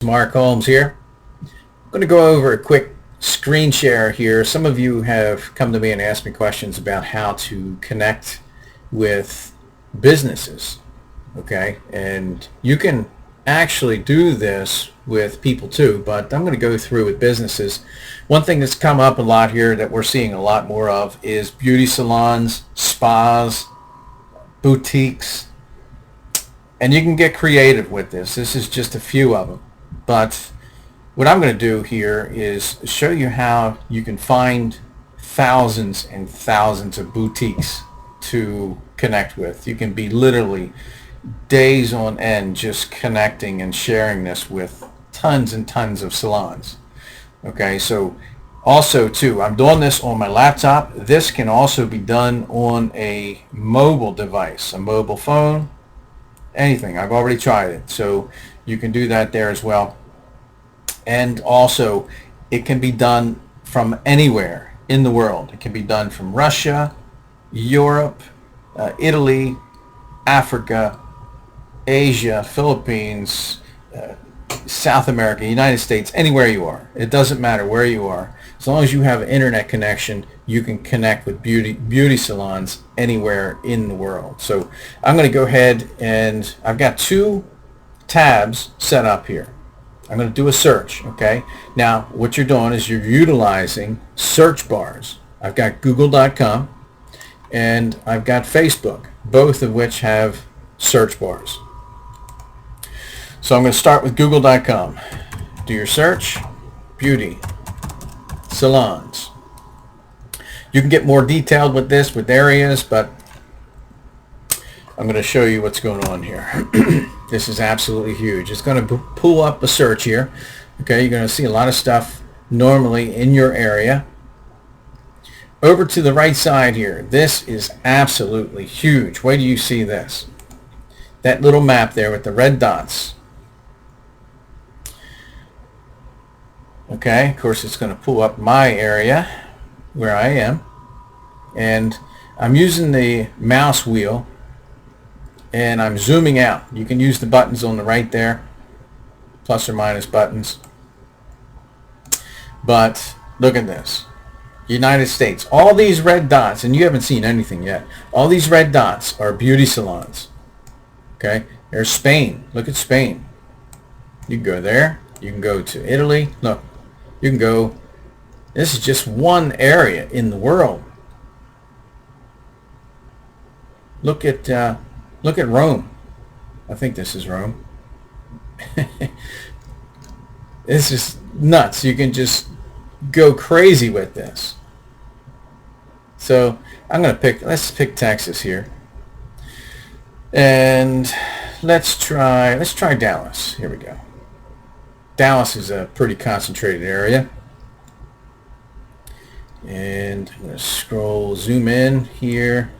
Mark Holmes here. I'm going to go over a quick screen share here. Some of you have come to me and asked me questions about how to connect with businesses, okay? And you can actually do this with people too, but I'm going to go through with businesses. One thing that's come up a lot here that we're seeing a lot more of is beauty salons, spas, boutiques, and you can get creative with this. This is just a few of them. But what I'm going to do here is show you how you can find thousands and thousands of boutiques to connect with. You can be literally days on end just connecting and sharing this with tons and tons of salons. Okay, so also too, I'm doing this on my laptop. This can also be done on a mobile device, a mobile phone, anything. I've already tried it. So you can do that there as well. And also, it can be done from anywhere in the world. It can be done from Russia, Europe, Italy, Africa, Asia, Philippines, South America, United States, anywhere you are. It doesn't matter where you are. As long as you have an internet connection, you can connect with beauty salons anywhere in the world. So I'm going to go ahead and I've got two tabs set up here. I'm going to do a search, okay? Now, what you're doing is you're utilizing search bars. I've got google.com and I've got Facebook, both of which have search bars. So I'm going to start with google.com. Do your search, beauty salons. You can get more detailed with this, with areas, but I'm going to show you what's going on here. This is absolutely huge. It's going to pull up a search here. Okay, you're going to see a lot of stuff normally in your area. Over to the right side here, this is absolutely huge. Wait till you see this. That little map there with the red dots. Okay, of course it's going to pull up my area where I am. And I'm using the mouse wheel and I'm zooming out. You can use the buttons on the right there, plus or minus buttons. But look at this. United States. All these red dots, and you haven't seen anything yet, all these red dots are beauty salons. Okay? There's Spain. Look at Spain. You can go there. You can go to Italy. Look. You can go. This is just one area in the world. Look at Rome. I think this is Rome. It's just nuts. You can just go crazy with this. So I'm going to let's pick Texas here. And let's try Dallas. Here we go. Dallas is a pretty concentrated area. And I'm going to zoom in here.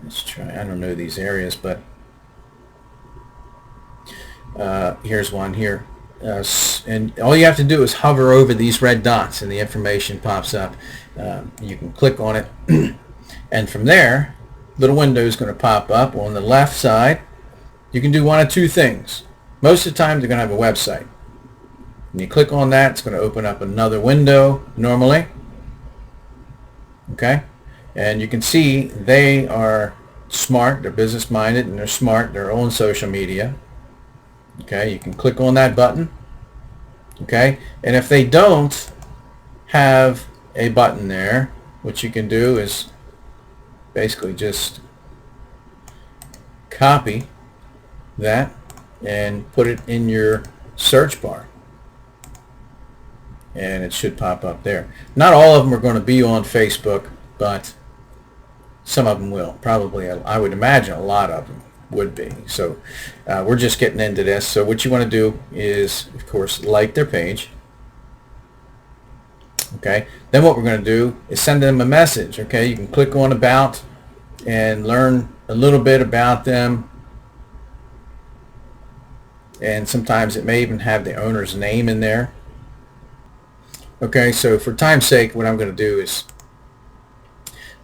Let's try, I don't know these areas, but here's one here. And all you have to do is hover over these red dots and the information pops up. You can click on it. And from there, little window is going to pop up on the left side. You can do one of two things. Most of the time, they're going to have a website. When you click on that, it's going to open up another window normally. Okay? And you can see they are smart, they're business minded, and they're smart, they're on social media. Okay, you can click on that button. Okay, and if they don't have a button there, what you can do is basically just copy that and put it in your search bar. And it should pop up there. Not all of them are going to be on Facebook, but some of them will. Probably, I would imagine a lot of them would be. So we're just getting into this. So what you want to do is, of course, like their page. Okay. Then what we're going to do is send them a message. Okay. You can click on About and learn a little bit about them. And sometimes it may even have the owner's name in there. Okay, so for time's sake, what I'm going to do is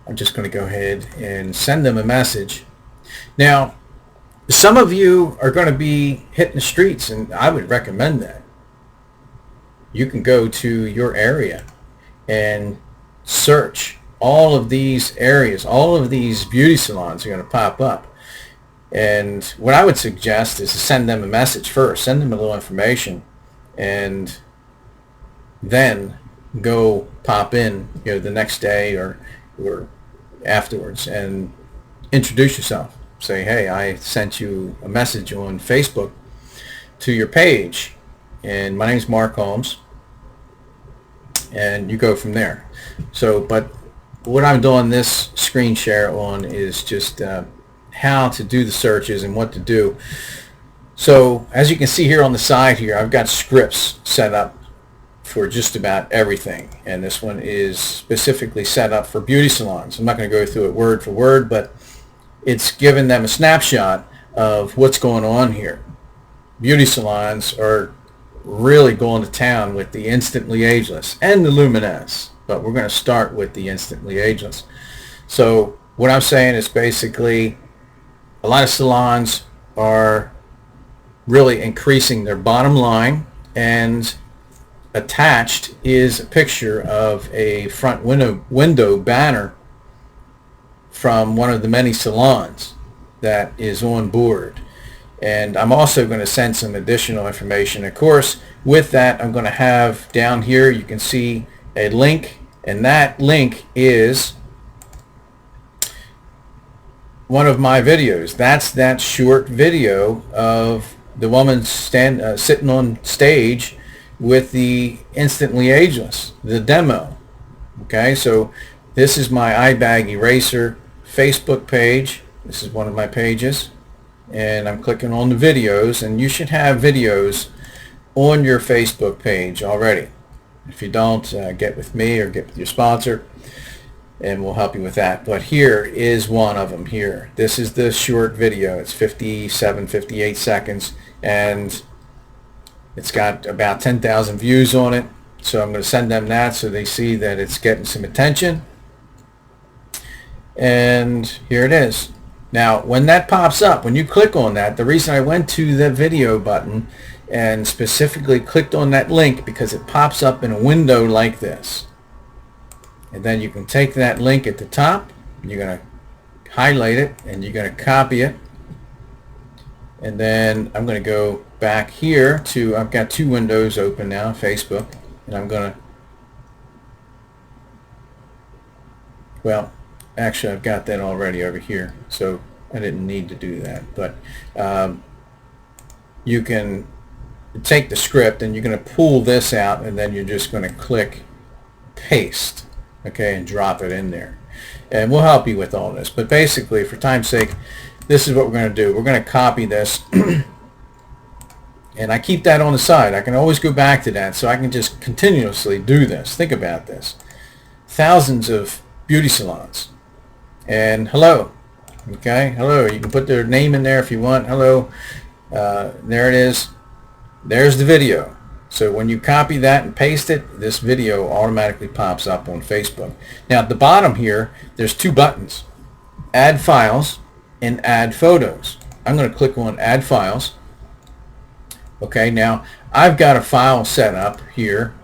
I'm just going to go ahead and send them a message. Now, Some of you are going to be hitting the streets, and I would recommend that. You can go to your area and search all of these areas. All of these beauty salons are going to pop up. And what I would suggest is to send them a message first. Send them a little information, and then go pop in, the next day or afterwards, and introduce yourself. Say, hey, I sent you a message on Facebook to your page, and my name's Mark Holmes, and you go from there. So, but what I'm doing this screen share on is just how to do the searches and what to do. So, as you can see here on the side here, I've got scripts set up for just about everything, and this one is specifically set up for beauty salons. I'm not going to go through it word for word, but it's giving them a snapshot of what's going on here. Beauty salons are really going to town with the Instantly Ageless and the Luminesse, but we're going to start with the Instantly Ageless. So what I'm saying is basically a lot of salons are really increasing their bottom line, and attached is a picture of a front window banner from one of the many salons that is on board. And I'm also going to send some additional information. Of course, with that, I'm going to have down here, you can see a link, and that link is one of my videos. That's that short video of the woman sitting on stage with the Instantly Ageless, the demo. Okay, so this is my iBag Eraser Facebook page. This is one of my pages, and I'm clicking on the videos, and you should have videos on your Facebook page already. If you don't, get with me or get with your sponsor, and we'll help you with that. But here is one of them here. This is the short video. It's 58 seconds, and it's got about 10,000 views on it. So I'm going to send them that so they see that it's getting some attention. And here it is. Now, when that pops up, when you click on that, the reason I went to the video button and specifically clicked on that link, because it pops up in a window like this. And then you can take that link at the top, you're going to highlight it, and you're going to copy it. And then I'm going to go back here to, I've got two windows open now, Facebook, and I'm going to, well, actually I've got that already over here, so I didn't need to do that. But you can take the script and you're going to pull this out, and then you're just going to click paste, okay, and drop it in there. And we'll help you with all this. But basically, for time's sake, this is what we're going to do. We're going to copy this, and I keep that on the side. I can always go back to that, so I can just continuously do this. Think about this. Thousands of beauty salons. And hello, okay, hello. You can put their name in there if you want. Hello, there it is. There's the video. So when you copy that and paste it, this video automatically pops up on Facebook. Now at the bottom here, there's two buttons, Add Files and Add Photos. I'm going to click on Add Files. Okay, now I've got a file set up here,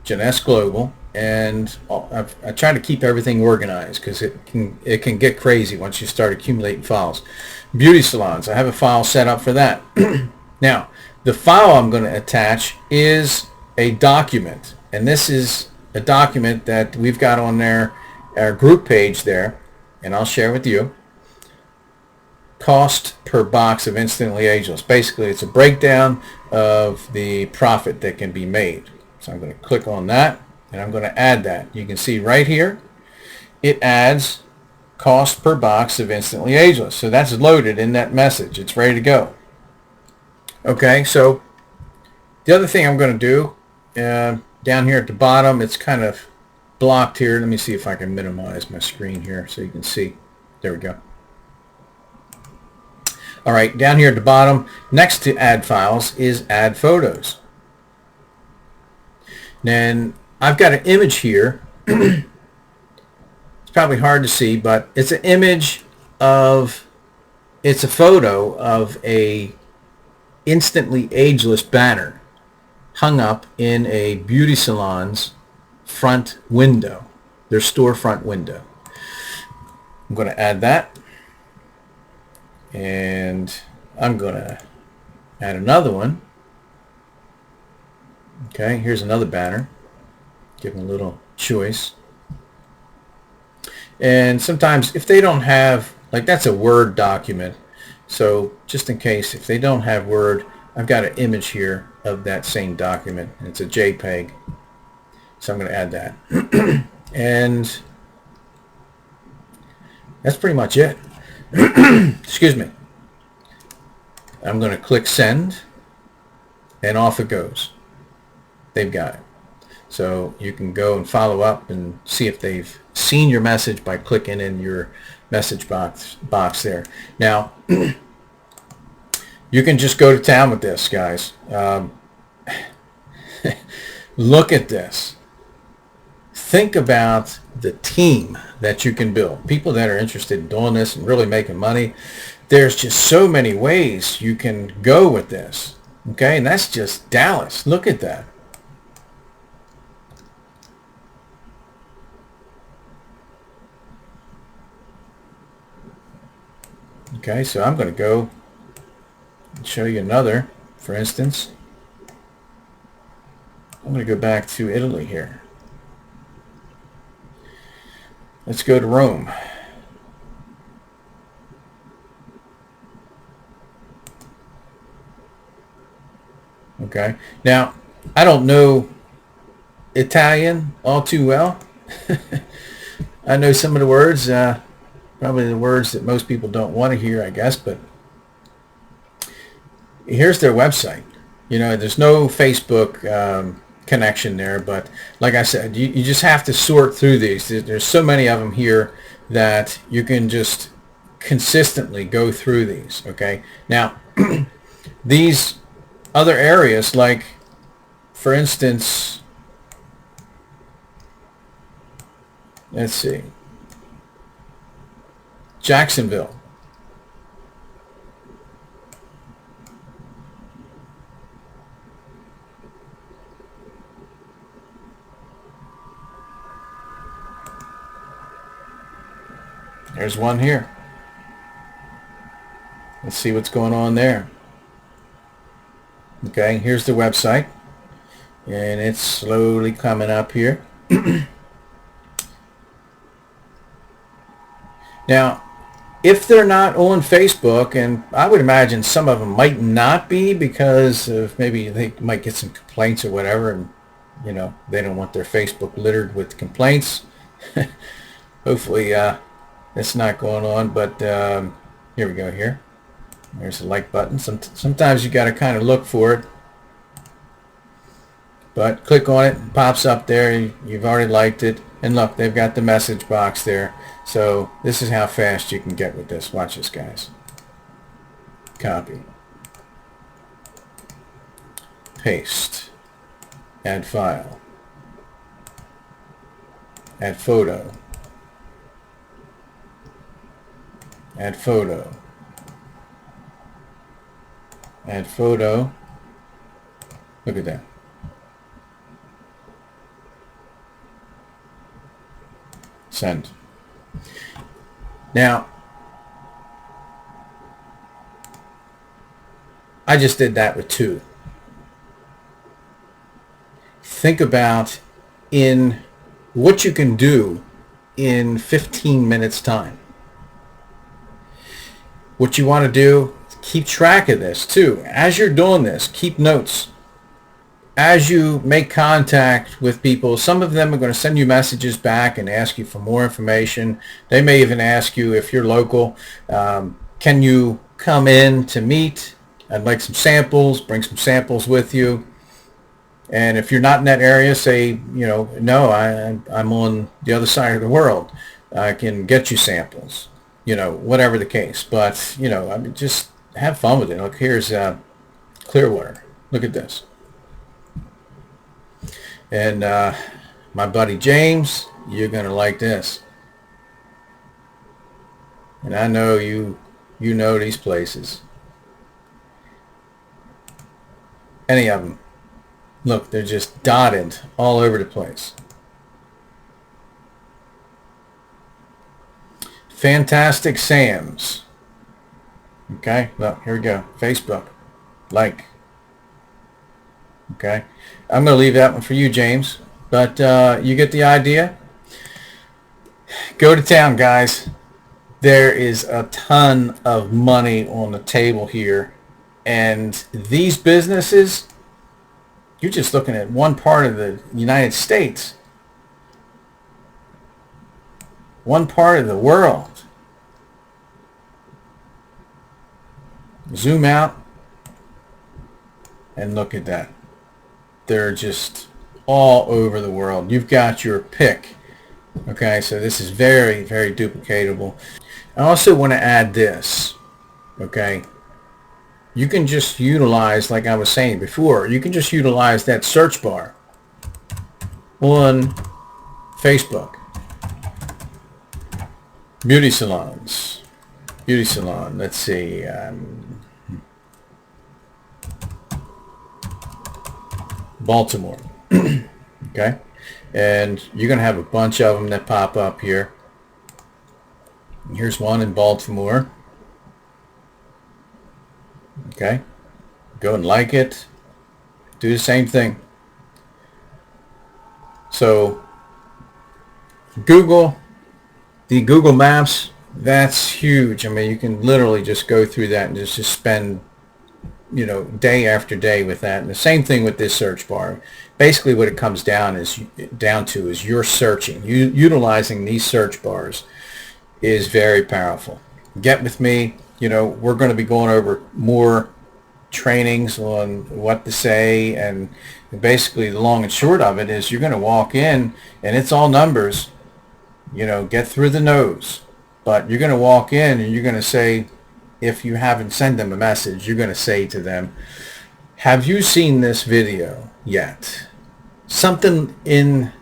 Jeunesse Global, and I try to keep everything organized because it can get crazy once you start accumulating files. Beauty salons, I have a file set up for that. Now, the file I'm going to attach is a document, and this is a document that we've got on there, our group page there, and I'll share with you. Cost per box of Instantly Ageless. Basically, it's a breakdown of the profit that can be made. So I'm going to click on that, and I'm going to add that. You can see right here, it adds cost per box of Instantly Ageless. So that's loaded in that message. It's ready to go. Okay, so the other thing I'm going to do, down here at the bottom, it's kind of blocked here. Let me see if I can minimize my screen here so you can see. There we go. All right, down here at the bottom, next to Add Files is Add Photos. Then I've got an image here. It's probably hard to see, but it's an image of It's a photo of a instantly ageless banner hung up in a beauty salon's front window, their storefront window. I'm going to add that, and I'm going to add another one. Okay, here's another banner. Give them a little choice. And sometimes if they don't have, like that's a Word document, so just in case if they don't have Word, I've got an image here of that same document, and it's a JPEG. So I'm going to add that. And that's pretty much it. Excuse me. I'm going to click send, and off it goes. They've got it. So you can go and follow up and see if they've seen your message by clicking in your message box there. Now, you can just go to town with this, guys. Look at this. Think about the team that you can build. People that are interested in doing this and really making money. There's just so many ways you can go with this. Okay, and that's just Dallas. Look at that. Okay, so I'm going to go and show you another, for instance. I'm going to go back to Italy here. Let's go to Rome. Okay, now I don't know Italian all too well. I know some of the words, probably the words that most people don't want to hear, I guess, but here's their website. You know, there's no Facebook connection there, but like I said, you just have to sort through these. There's so many of them here that you can just consistently go through these, okay? Now, these other areas, like, for instance, let's see, Jacksonville. There's one here. Let's see what's going on there. Okay, here's the website, and it's slowly coming up here. Now, if they're not on Facebook, and I would imagine some of them might not be because of maybe they might get some complaints or whatever, and you know they don't want their Facebook littered with complaints. Hopefully that's not going on, but here we go here. There's the like button. Sometimes you got to kind of look for it, but click on it, it pops up there. You've already liked it, and look, they've got the message box there. So this is how fast you can get with this. Watch this, guys. Copy, paste, add file, add photo, add photo, add photo. Look at that. Send. Now, I just did that with two. Think about in what you can do in 15 minutes time. What you want to do, keep track of this too. As you're doing this, keep notes. As you make contact with people, some of them are going to send you messages back and ask you for more information. They may even ask you if you're local, can you come in to meet? I'd like some samples, bring some samples with you. And if you're not in that area, say, you know, no, I'm on the other side of the world. I can get you samples, you know, whatever the case. But, you know, I mean, just have fun with it. Look, here's Clearwater. Look at this. And my buddy James, you're going to like this. And I know you You know these places. Any of them. Look, they're just dotted all over the place. Fantastic Sam's. Okay, look, here we go. Facebook. Like. Okay. I'm going to leave that one for you, James. But you get the idea. Go to town, guys. There is a ton of money on the table here. And these businesses, you're just looking at one part of the United States. One part of the world. Zoom out and look at that. They're just all over the world. You've got your pick. Okay, so this is very, very duplicatable. I also want to add this. Okay, you can just utilize, like I was saying before, you can just utilize that search bar on Facebook. Beauty salons. Beauty salon. Let's see. Baltimore. Okay, and you're gonna have a bunch of them that pop up here. Here's one in Baltimore. Okay, go and like it. Do the same thing. So Google, the Google Maps, that's huge. I mean, you can literally just go through that and just spend, you know, day after day with that. And the same thing with this search bar. Basically what it comes down to is you're searching. Utilizing these search bars is very powerful. Get with me. You know, we're going to be going over more trainings on what to say, and basically the long and short of it is you're going to walk in and it's all numbers. You know, get through the nose. But you're going to walk in and you're going to say, if you haven't sent them a message, you're going to say to them, have you seen this video yet? Something like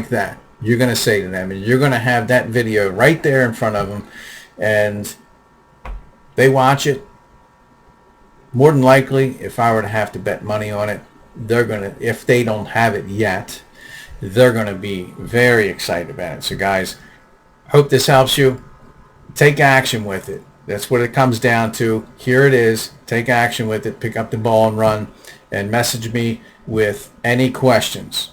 that. You're going to say to them, and you're going to have that video right there in front of them, and they watch it. More than likely, if I were to have to bet money on it, they're going to, if they don't have it yet, they're going to be very excited about it. So guys, hope this helps you. Take action with it. That's what it comes down to. Here it is. Take action with it. Pick up the ball and run, and message me with any questions.